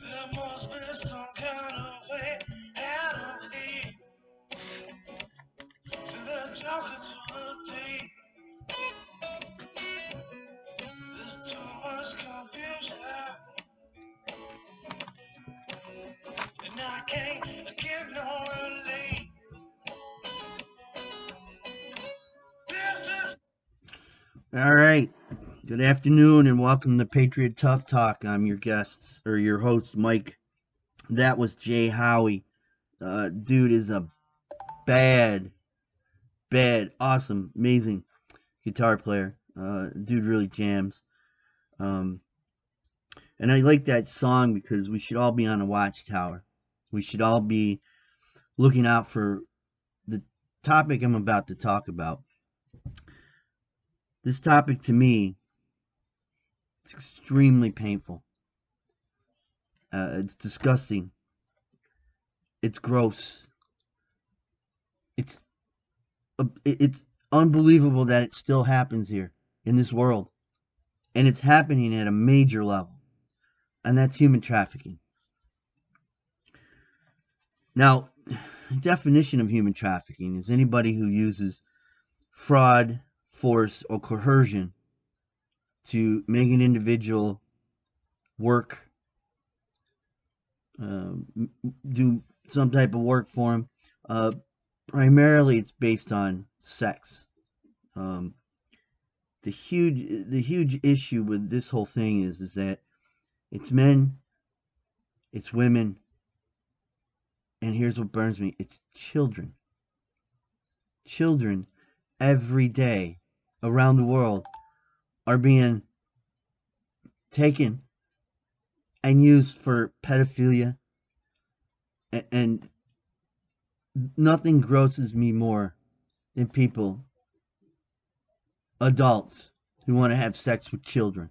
There must be some kind of way out of here. So they're talking to the deep. There's too much confusion, and I can't get no relief. Business. All right. Good afternoon and welcome to Patriot Tough Talk. I'm your guest or your host, Mike. That was Jay Howie. Dude is a bad, awesome, amazing guitar player. Dude really jams. And I like that song because we should all be on a watchtower. We should all be looking out for the topic I'm about to talk about. This topic to me is extremely painful. It's disgusting. It's gross. It's unbelievable that it still happens here in this world, and it's happening at a major level, and that's human trafficking. Now, the definition of human trafficking is anybody who uses fraud, force, or coercion to make an individual work, do some type of work for him. Primarily, it's based on sex. The huge issue with this whole thing is that it's men, it's women, and here's what burns me: it's children. Children every day around the world are being taken and used for pedophilia, and nothing grosses me more than people, adults, who want to have sex with children.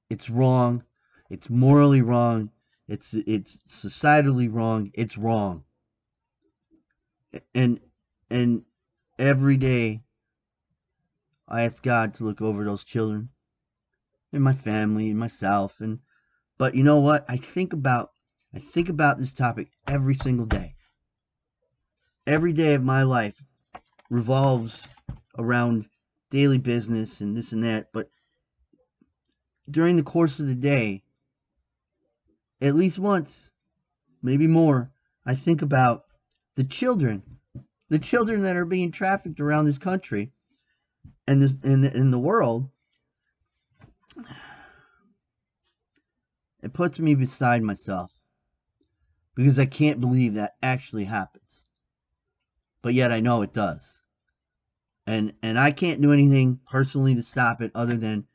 It's wrong. It's morally wrong. It's societally wrong. It's wrong. And every day I ask God to look over those children and my family and myself, but you know what? I think about this topic every single day. Every day of my life revolves around daily business and this and that, but during the course of the day, at least once, maybe more, I think about the children that are being trafficked around this country and this in the world. It puts me beside myself because I can't believe that actually happens, but yet I know it does. And I can't do anything personally to stop it other than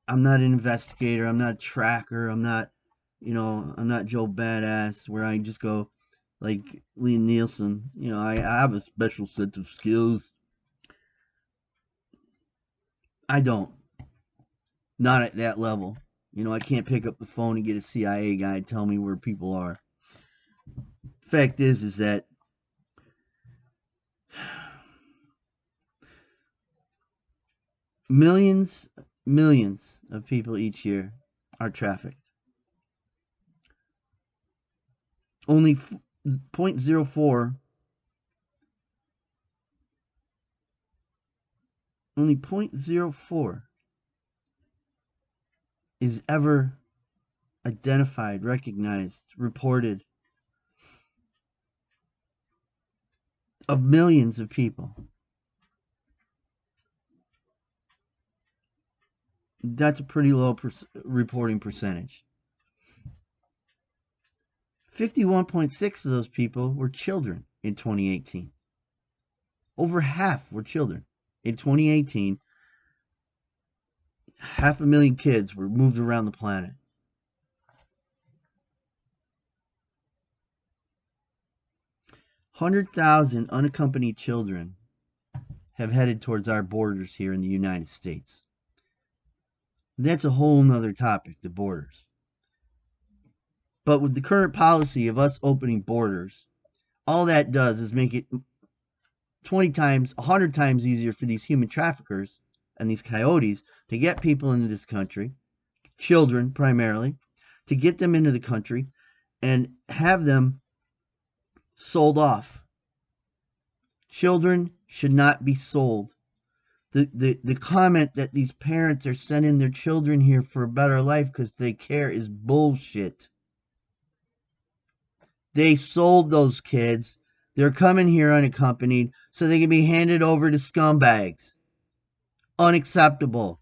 I'm not an investigator, I'm not a tracker, I'm not Joe Badass where I just go like Liam Nielsen. I have a special set of skills. I don't. Not at that level. I can't pick up the phone and get a CIA guy to tell me where people are. Fact is that millions of people each year are trafficked. Only 0.04 is ever identified, recognized, reported of millions of people. That's a pretty low reporting percentage. 51.6 of those people were children in 2018. Over half were children. In 2018, 500,000 kids were moved around the planet. Hundred thousand unaccompanied children have headed towards our borders here in the United States. That's a whole nother topic, the borders. But with the current policy of us opening borders, all that does is make it 20 times, 100 times easier for these human traffickers and these coyotes to get people into this country, children primarily, to get them into the country and have them sold off. Children should not be sold. The comment that these parents are sending their children here for a better life because they care is bullshit. They sold those kids. They're coming here unaccompanied so they can be handed over to scumbags. Unacceptable.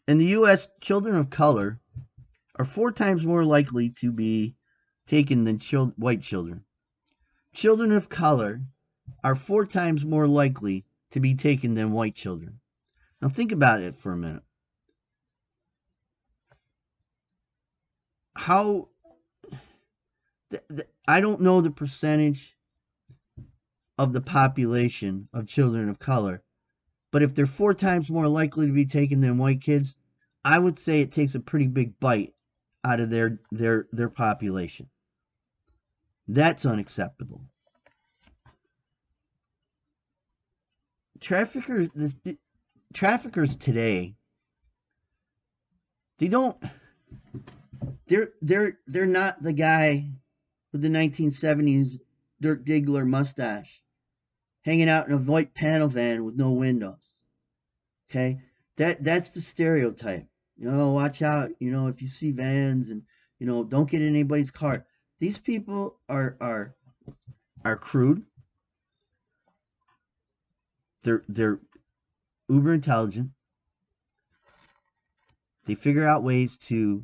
In the U.S., children of color are 4 times more likely to be taken than white children. Children of color are 4 times more likely to be taken than white children. Now think about it for a minute. How I don't know the percentage of the population of children of color, but if they're 4 times more likely to be taken than white kids, I would say it takes a pretty big bite out of their population. That's unacceptable. Traffickers today, they're not the guy with the 1970s Dirk Diggler mustache hanging out in a white panel van with no windows. Okay? That's the stereotype. Watch out, if you see vans and don't get in anybody's car. These people are crude. They're uber intelligent. They figure out ways to,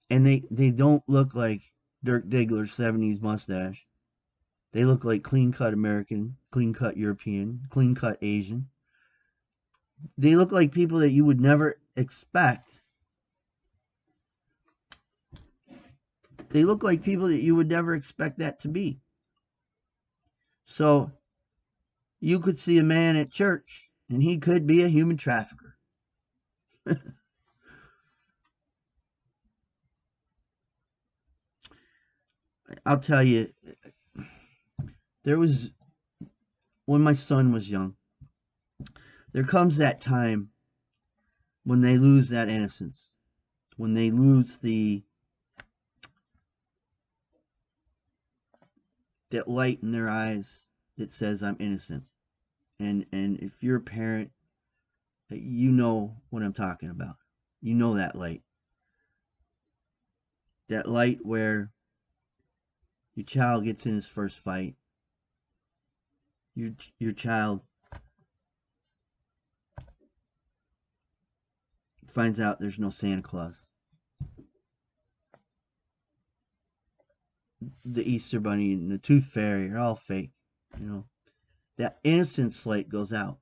and they don't look like Dirk Diggler's 70s mustache. They look like clean cut American, clean cut European, clean cut Asian. They look like people that you would never expect. They look like people that you would never expect that to be. So you could see a man at church and he could be a human trafficker. I'll tell you, there was, when my son was young, there comes that time when they lose that innocence, when they lose that light in their eyes that says I'm innocent. And if you're a parent, you know what I'm talking about. You know that light. That light where your child gets in his first fight. Your child finds out there's no Santa Claus. The Easter Bunny and the Tooth Fairy are all fake. That innocence light goes out.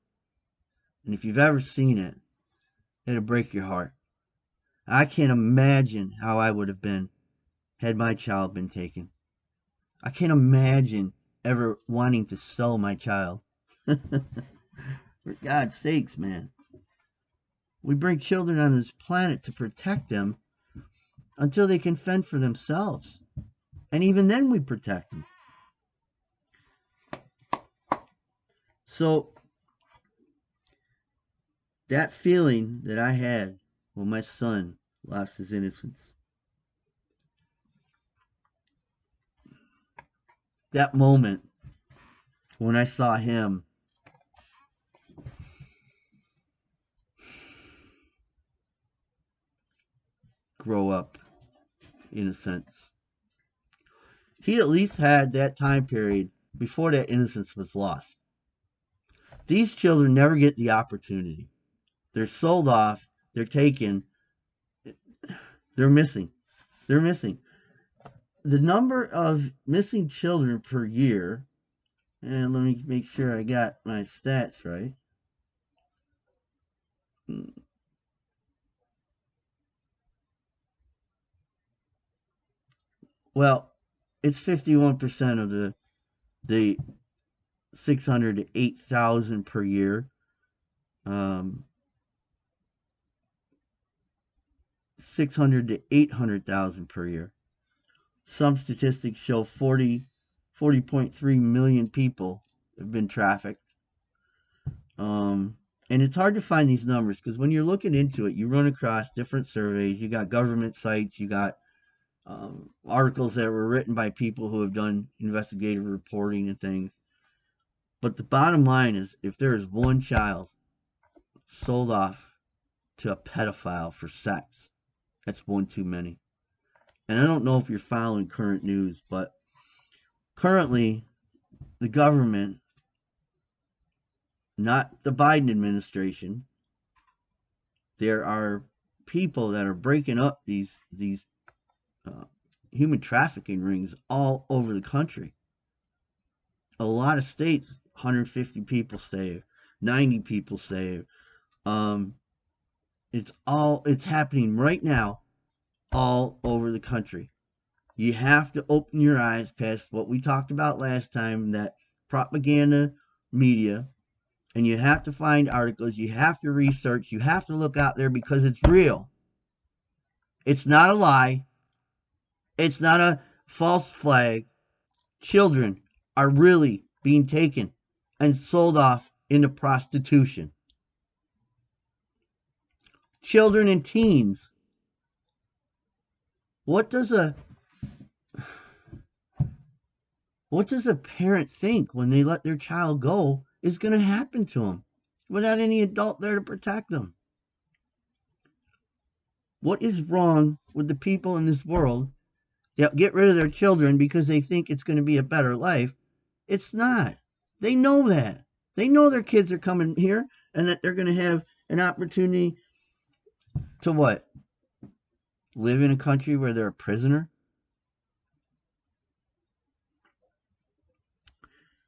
And if you've ever seen it, it'll break your heart. I can't imagine how I would have been had my child been taken. I can't imagine ever wanting to sell my child. For God's sakes, man. We bring children on this planet to protect them until they can fend for themselves. And even then we protect them. So that feeling that I had when my son lost his innocence, that moment when I saw him grow up, in a sense, he at least had that time period before that innocence was lost. These children never get the opportunity. They're sold off. They're taken. They're missing. They're missing. The number of missing children per year, and let me make sure I got my stats right. Well, it's 51% of the 600 to 8,000 per year. Um, 600 to 800,000 per year. Some statistics show 40.3 million people have been trafficked. And it's hard to find these numbers because when you're looking into it, you run across different surveys. You got government sites, you got articles that were written by people who have done investigative reporting and things. But the bottom line is if there is one child sold off to a pedophile for sex, that's one too many. And I don't know if you're following current news, but currently the government, not the Biden administration, there are people that are breaking up these uh, human trafficking rings all over the country. A lot of states, 150 people saved, 90 people saved. Um, it's happening right now all over the country. You have to open your eyes past what we talked about last time, that propaganda media, and you have to find articles, you have to research, you have to look out there because it's real. It's not a lie. It's not a false flag. Children are really being taken and sold off into prostitution. Children and teens. What does a what does a parent think when they let their child go is going to happen to them without any adult there to protect them? What is wrong with the people in this world that get rid of their children because they think it's going to be a better life? It's not. They know that. They know their kids are coming here and that they're going to have an opportunity to what? Live in a country where they're a prisoner?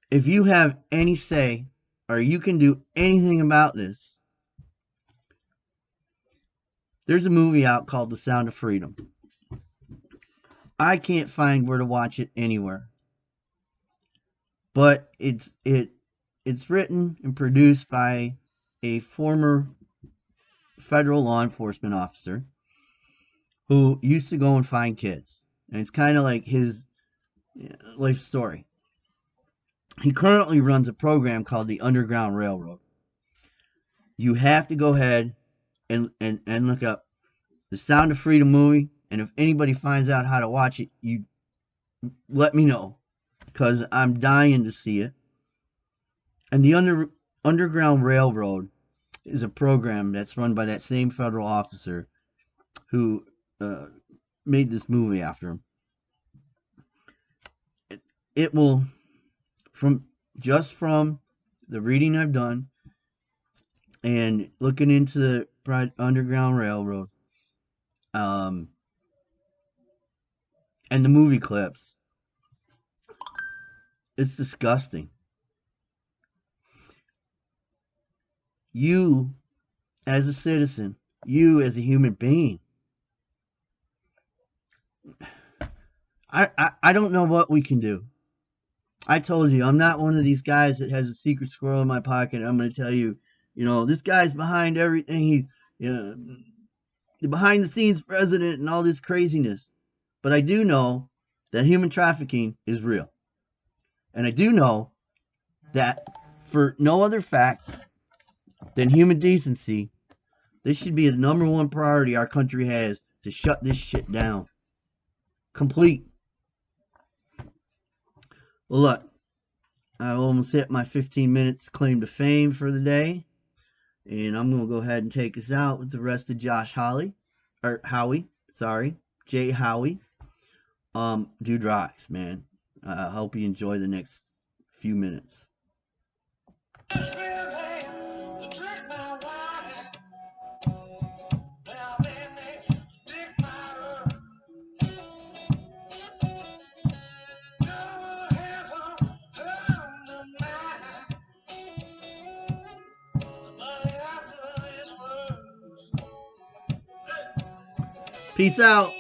If you have any say or you can do anything about this, there's a movie out called The Sound of Freedom. I can't find where to watch it anywhere. But it's written and produced by a former federal law enforcement officer who used to go and find kids. And it's kind of like his life story. He currently runs a program called the Underground Railroad. You have to go ahead and look up the Sound of Freedom movie. And if anybody finds out how to watch it, you let me know because I'm dying to see it. And the Underground Railroad is a program that's run by that same federal officer who made this movie after him. It will, from the reading I've done and looking into the Underground Railroad, and the movie clips, it's disgusting. You, as a citizen, you as a human being, I don't know what we can do. I told you, I'm not one of these guys that has a secret squirrel in my pocket. I'm going to tell you, this guy's behind everything. He's, the behind the scenes president and all this craziness. But I do know that human trafficking is real. And I do know that for no other fact than human decency, this should be the number one priority our country has to shut this shit down. Complete. Well, look, I almost hit my 15 minutes claim to fame for the day. And I'm going to go ahead and take us out with the rest of Howie, Jay Howie. Dude rocks, man. I hope you enjoy the next few minutes. It's really the drink my wine. Now let me dig my earth. Never have under mine. But after this world. Peace out.